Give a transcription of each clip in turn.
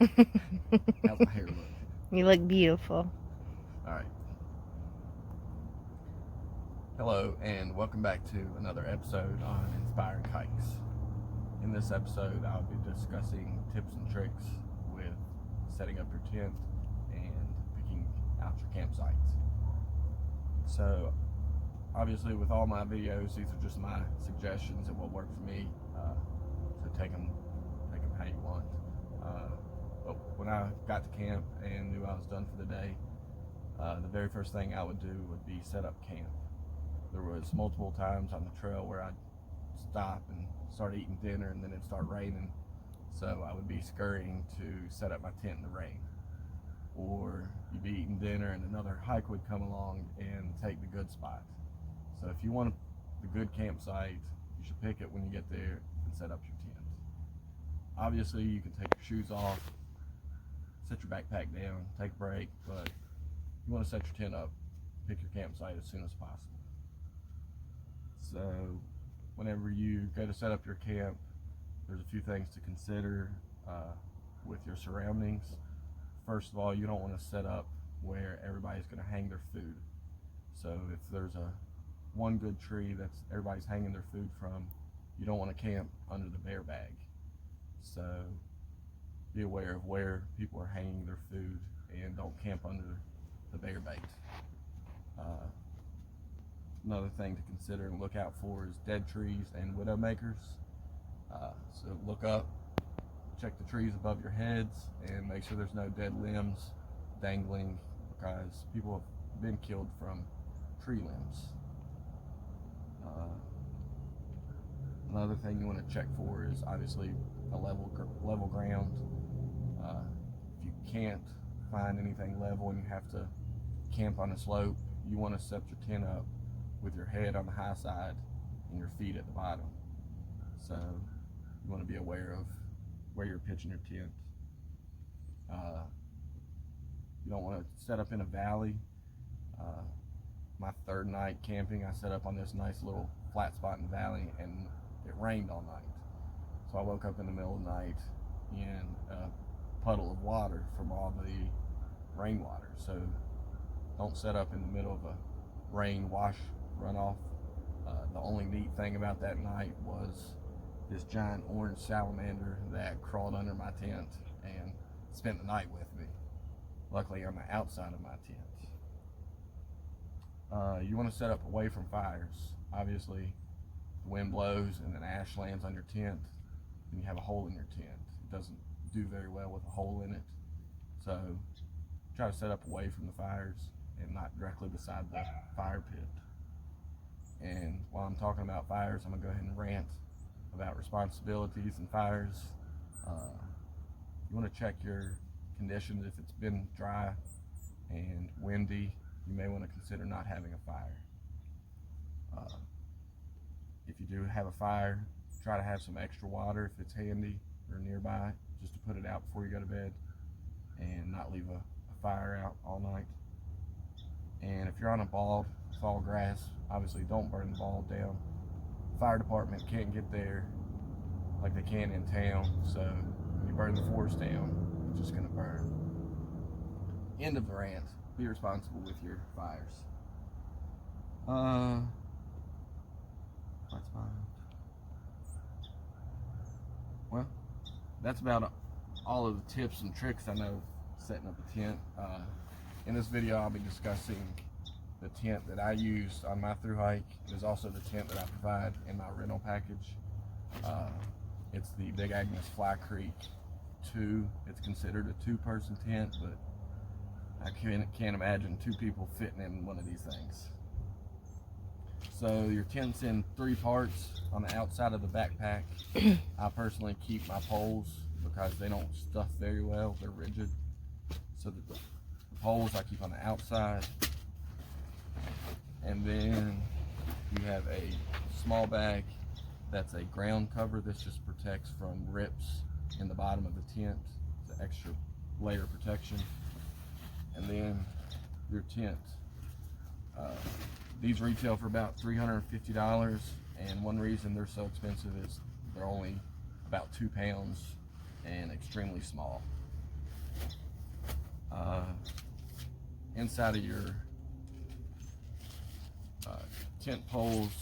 How's my hair look? You look beautiful. Alright. Hello, and welcome back to another episode on Inspiring Hikes. In this episode, I'll be discussing tips and tricks with setting up your tent and picking out your campsite. So, obviously, with all my videos, these are just my suggestions and what worked for me. So take them how you want. But when I got to camp and knew I was done for the day, the very first thing I would do would be set up camp. There was multiple times on the trail where I'd stop and start eating dinner, and then it'd start raining, so I would be scurrying to set up my tent in the rain. Or you'd be eating dinner and another hike would come along and take the good spot. So if you want the good campsite, you should pick it when you get there and set up your tent. Obviously, you can take your shoes off, set your backpack down, take a break, but you want to set your tent up, pick your campsite as soon as possible. So whenever you go to set up your camp, there's a few things to consider with your surroundings. First of all, you don't want to set up where everybody's going to hang their food. So if there's one good tree that everybody's hanging their food from, you don't want to camp under the bear bag. So be aware of where people are hanging their food and don't camp under the bear bait. Another thing to consider and look out for is dead trees and widow makers. So look up, check the trees above your heads, and make sure there's no dead limbs dangling, because people have been killed from tree limbs. Another thing you want to check for is obviously a level ground. If you can't find anything level and you have to camp on a slope, you want to set your tent up with your head on the high side and your feet at the bottom. So you want to be aware of where you're pitching your tent. You don't want to set up in a valley. My third night camping, I set up on this nice little flat spot in the valley, and it rained all night. So I woke up in the middle of the night in a puddle of water from all the rainwater. So don't set up in the middle of a rain wash runoff. The only neat thing about that night was this giant orange salamander that crawled under my tent and spent the night with me. Luckily, on the outside of my tent. You want to set up away from fires. Obviously, the wind blows and then ash lands on your tent, and you have a hole in your tent. It doesn't do very well with a hole in it. So try to set up away from the fires and not directly beside the fire pit. And while I'm talking about fires, I'm going to go ahead and rant about responsibilities and fires. You want to check your conditions. If it's been dry and windy, you may want to consider not having a fire. If you do have a fire, try to have some extra water if it's handy or nearby, just to put it out before you go to bed and not leave a fire out all night. And if you're on a bald, tall grass, obviously don't burn the bald down. Fire department can't get there like they can in town, so when you burn the forest down, it's just going to burn. End of the rant. Be responsible with your fires. That's fine. Well, that's about all of the tips and tricks I know setting up a tent. In this video, I'll be discussing the tent that I used on my thru hike. It is also the tent that I provide in my rental package. It's the Big Agnes Fly Creek 2. It's considered a two-person tent, but I can't imagine two people fitting in one of these things. So your tent's in 3 parts. On the outside of the backpack, I personally keep my poles because they don't stuff very well. They're rigid. So the poles I keep on the outside. And then you have a small bag that's a ground cover. This just protects from rips in the bottom of the tent. It's an extra layer of protection. And then your tent. These retail for about $350, and one reason they're so expensive is they're only about 2 pounds and extremely small. Inside of your tent poles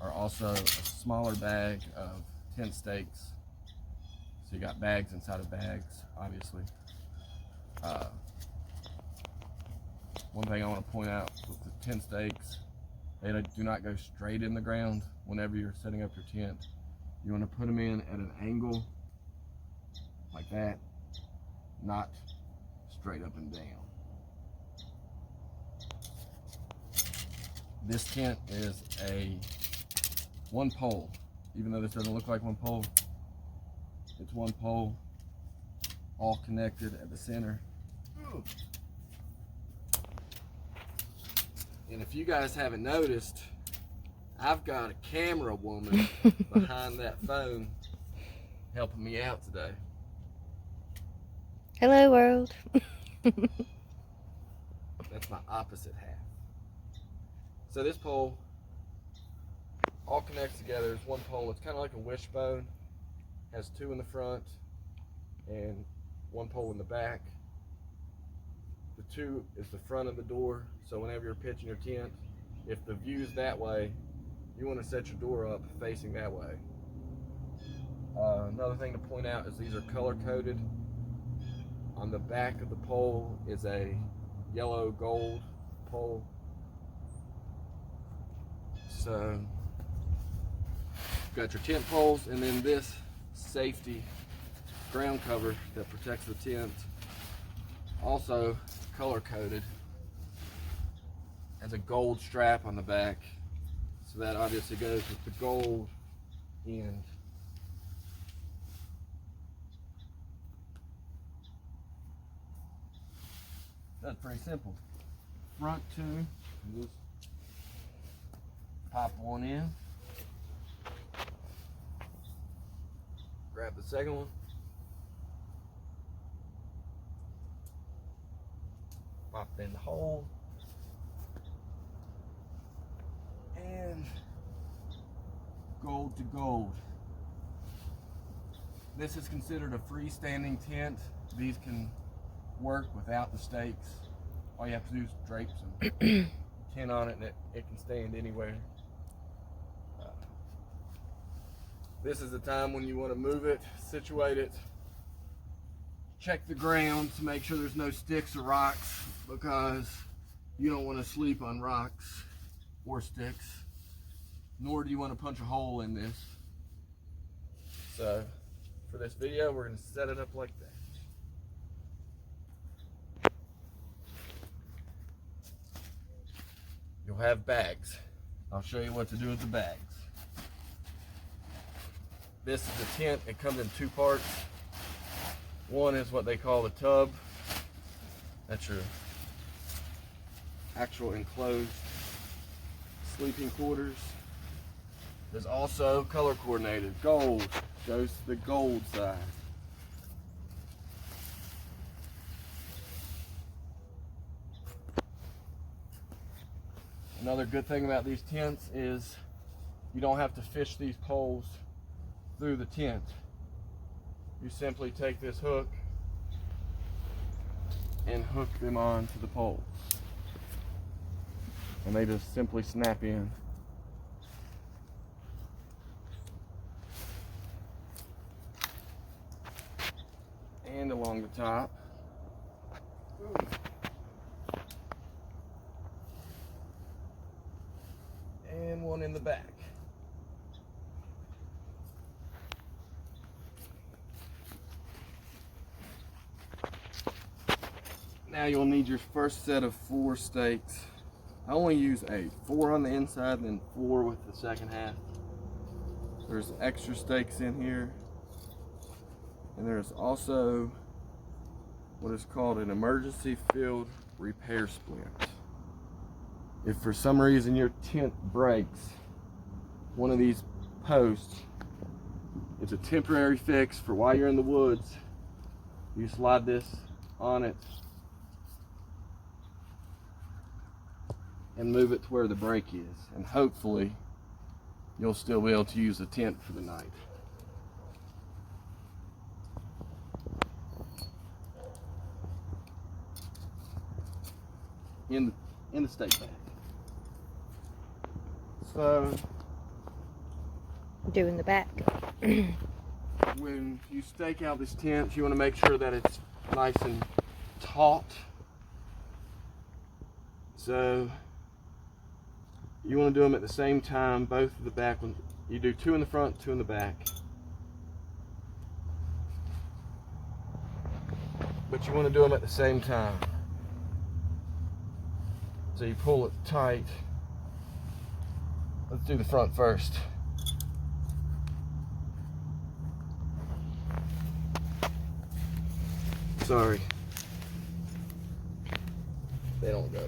are also a smaller bag of tent stakes. So you got bags inside of bags, obviously. One thing I want to point out with the tent stakes, they do not go straight in the ground whenever you're setting up your tent. You want to put them in at an angle like that, not straight up and down. This tent is a one pole. Even though this doesn't look like one pole, it's one pole, all connected at the center. And if you guys haven't noticed, I've got a camera woman behind that phone helping me out today. Hello, world. That's my opposite half. So this pole all connects together. It's one pole. It's kind of like a wishbone. Has two in the front and one pole in the back. The two is the front of the door. So whenever you're pitching your tent, if the view's that way, you want to set your door up facing that way. Another thing to point out is these are color coded. On the back of the pole is a yellow gold pole. So you've got your tent poles, and then this safety ground cover that protects the tent, also color coded, has a gold strap on the back. So that obviously goes with the gold end. That's pretty simple. Front two, just pop one in. Grab the second one. Pop in the hole. And gold to gold. This is considered a freestanding tent. These can work without the stakes. All you have to do is drape some tent on it, and it can stand anywhere. This is the time when you want to move it, situate it, check the ground to make sure there's no sticks or rocks, because you don't want to sleep on rocks or sticks, nor do you want to punch a hole in this. So for this video, we're going to set it up like that. You'll have bags. I'll show you what to do with the bags. This is the tent. It comes in two parts. One is what they call the tub. That's your actual enclosed sleeping quarters. There's also color coordinated. Gold goes to the gold side. Another good thing about these tents is you don't have to fish these poles through the tent. You simply take this hook and hook them onto the poles, and they just simply snap in. And along the top. And one in the back. Now you'll need your first set of 4 stakes. I only use 8. 4 on the inside, then 4 with the second half. There's extra stakes in here. And there's also what is called an emergency field repair splint. If for some reason your tent breaks one of these posts, it's a temporary fix for while you're in the woods. You slide this on it and move it to where the break is, and hopefully you'll still be able to use the tent for the night. in the stake bag. So Doing the back. when you stake out this tent, you want to make sure that it's nice and taut. So you want to do them at the same time, both of the back ones. You do 2 in the front, 2 in the back. But you want to do them at the same time. So you pull it tight. Let's do the front first. Sorry. They don't go.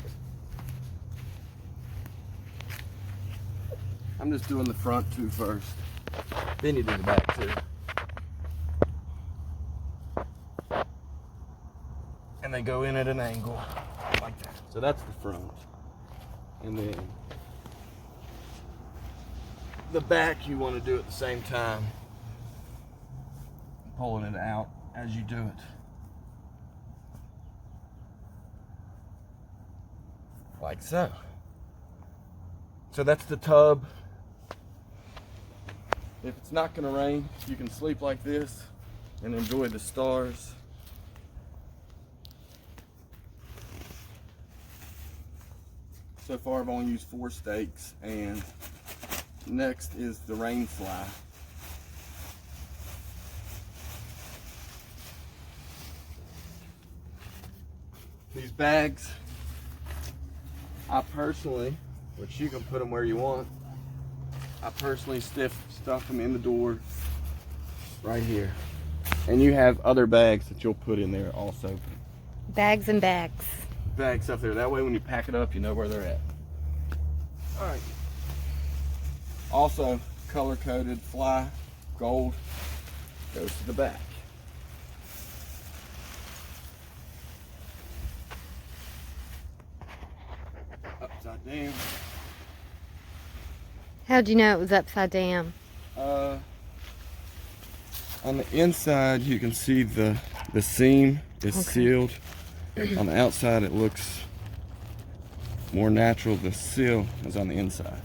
I'm just doing the front 2 first. Then you do the back 2. And they go in at an angle like that. So that's the front. And then the back you want to do at the same time. Pulling it out as you do it. Like so. So that's the tub. If it's not going to rain, you can sleep like this and enjoy the stars. So far I've only used 4 stakes, and next is the rain fly. These bags, I personally, which you can put them where you want, I personally stuff them in the door right here. And you have other bags that you'll put in there also. Bags and bags. Bags up there. That way when you pack it up, you know where they're at. Alright. Also, color-coded fly, gold, goes to the back. Upside down. How'd you know it was upside down? On the inside, you can see the seam is sealed. On the outside, it looks more natural. The seal is on the inside.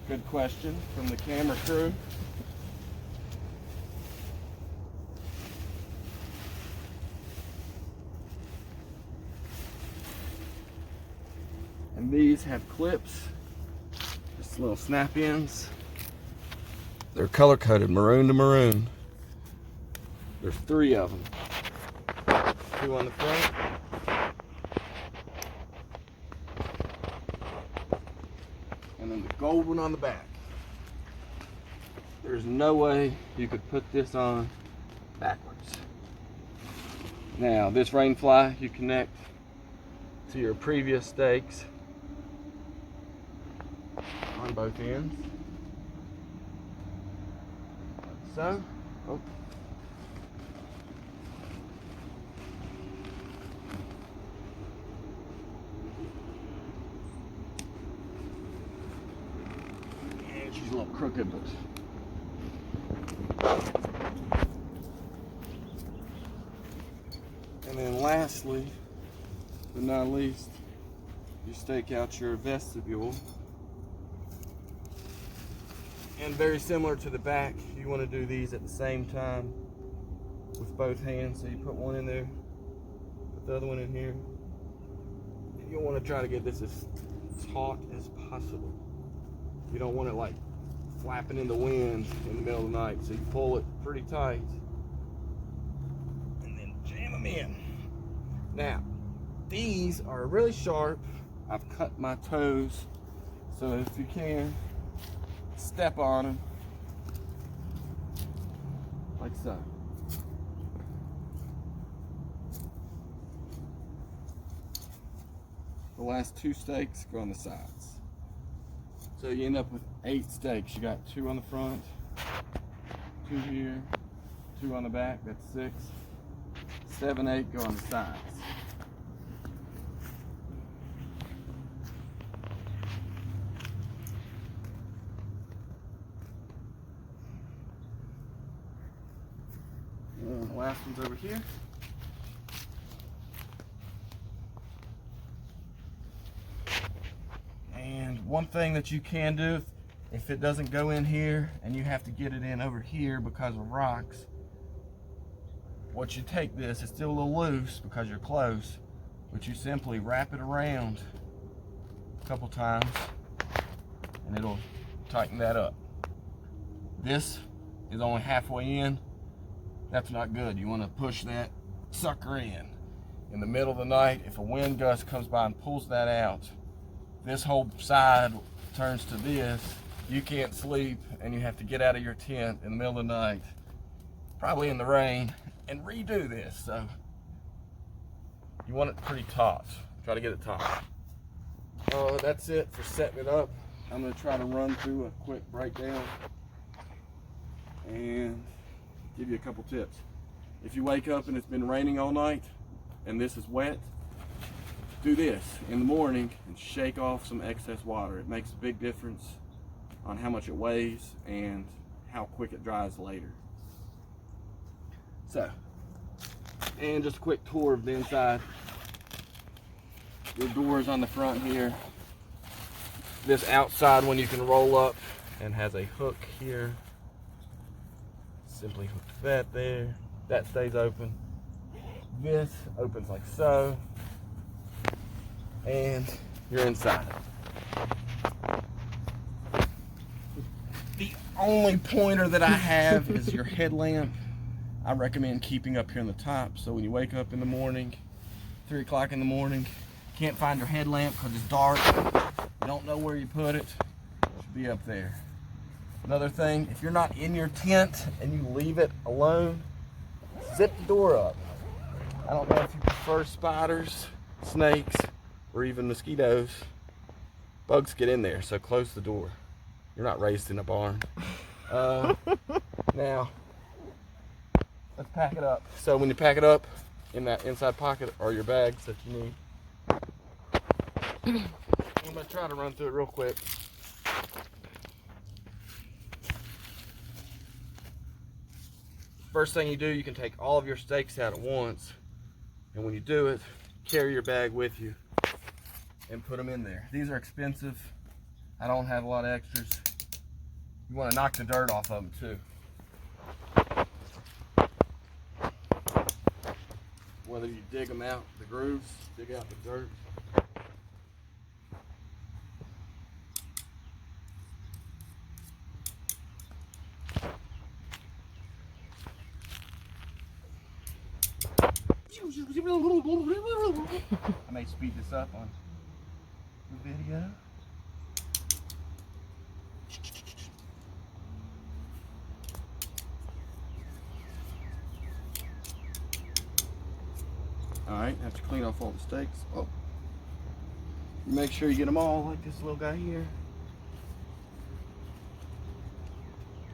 Good question from the camera crew. And these have clips, just little snap-ins. They're color-coded, maroon to maroon. There's 3 of them. 2 on the front. And then the gold one on the back. There's no way you could put this on backwards. Now, this rain fly you connect to your previous stakes on both ends. Like so. Oh. And she's a little crooked, but and then lastly, but not least, you stake out your vestibule. And very similar to the back, you want to do these at the same time with both hands. So you put one in there, put the other one in here. And you'll want to try to get this as taut as possible. You don't want it like flapping in the wind in the middle of the night. So you pull it pretty tight and then jam them in. Now, these are really sharp. I've cut my toes, so if you can, step on them like so. The last 2 stakes go on the sides. So you end up with 8 stakes. You got 2 on the front, 2 here, 2 on the back, that's 6. 7, 8 go on the sides. The last one's over here. one thing that you can do, if it doesn't go in here and you have to get it in over here because of rocks, what you take this, it's still a little loose because you're close, but you simply wrap it around a couple times and it'll tighten that up. This is only halfway in. That's not good. You want to push that sucker in. In the middle of the night, if a wind gust comes by and pulls that out, this whole side turns to this. You can't sleep and you have to get out of your tent in the middle of the night, probably in the rain, and redo this. So you want it pretty taut. Try to get it taut. That's it for setting it up. I'm going to try to run through a quick breakdown and give you a couple tips. If you wake up and it's been raining all night and this is wet, do this in the morning and shake off some excess water. It makes a big difference on how much it weighs and how quick it dries later. So, and just a quick tour of the inside. Your doors on the front here. This outside one you can roll up and has a hook here. Simply hook that there. That stays open. This opens like so. And you're inside. The only pointer that I have is your headlamp. I recommend keeping up here on the top, so when you wake up in the morning, 3 o'clock in the morning, can't find your headlamp because it's dark, you don't know where you put it, it should be up there. Another thing, if you're not in your tent and you leave it alone, zip the door up. I don't know if you prefer spiders, snakes, or even mosquitoes. Bugs get in there, so close the door. You're not raised in a barn. Now, let's pack it up. So when you pack it up, in that inside pocket are your bags that you need. I'm gonna try to run through it real quick. First thing you do, you can take all of your stakes out at once, and when you do it, carry your bag with you and put them in there. These are expensive. I don't have a lot of extras. You want to knock the dirt off of them too. Whether you dig them out, the grooves, dig out the dirt. I may speed this up on the video. Alright, have to clean off all the stakes. Oh. Make sure you get them all, like this little guy here.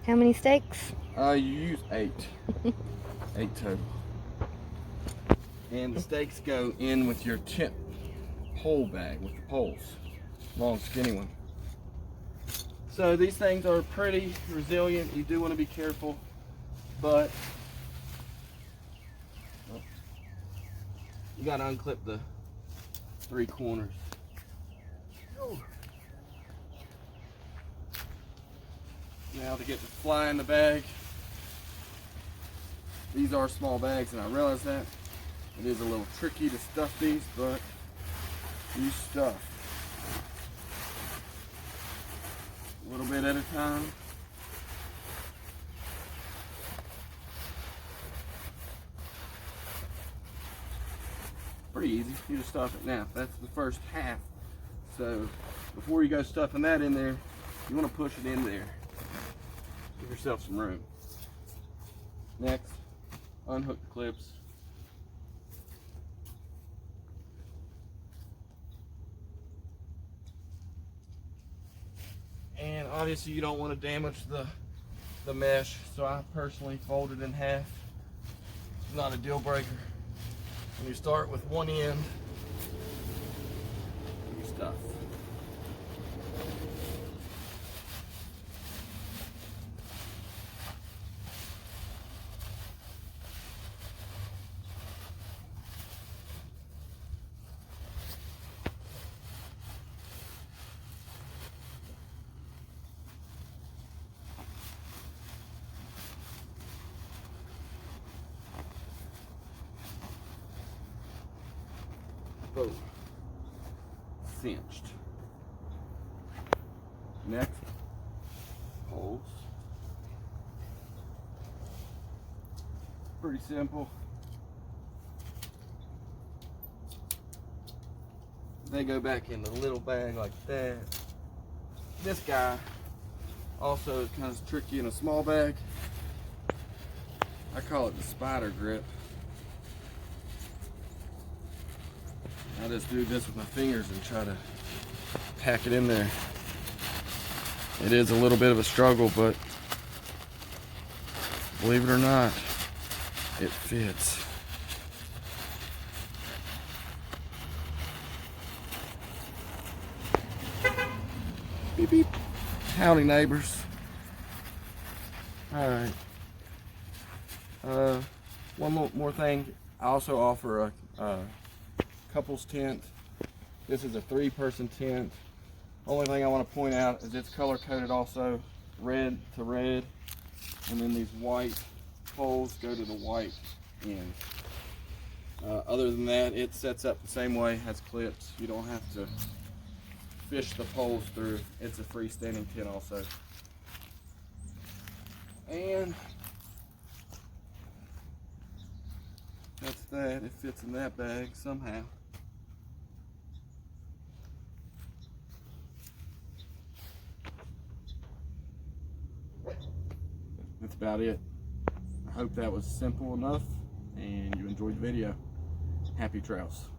How many stakes? You use 8. 8 total. And the stakes go in with your tent pole bag with the poles. Long, skinny one. So these things are pretty resilient. You do want to be careful, but you got to unclip the 3 corners. Now to get the fly in the bag. These are small bags, and I realize that. It is a little tricky to stuff these, but you stuff a little bit at a time. Pretty easy. You just stuff it. Now, that's the first half. So before you go stuffing that in there, you want to push it in there. Give yourself some room. Next, unhook the clips. And obviously you don't want to damage the mesh, so I personally fold it in half. It's not a deal breaker. When you start with one end, you stuff. boom, cinched. Next, poles. Pretty simple. They go back in the little bag like that. This guy also is kind of tricky in a small bag. I call it the spider grip. I just do this with my fingers and try to pack it in there. It is a little bit of a struggle, but believe it or not, it fits. Beep beep. Howdy neighbors. Alright. One more thing. I also offer a couples tent. This is a 3-person tent. Only thing I want to point out is it's color coded also, red to red, and then these white poles go to the white end. Other than that, it sets up the same way, has clips. You don't have to fish the poles through. It's a freestanding tent also. And that's that. It fits in that bag somehow. That's about it. I hope that was simple enough and you enjoyed the video. Happy trails.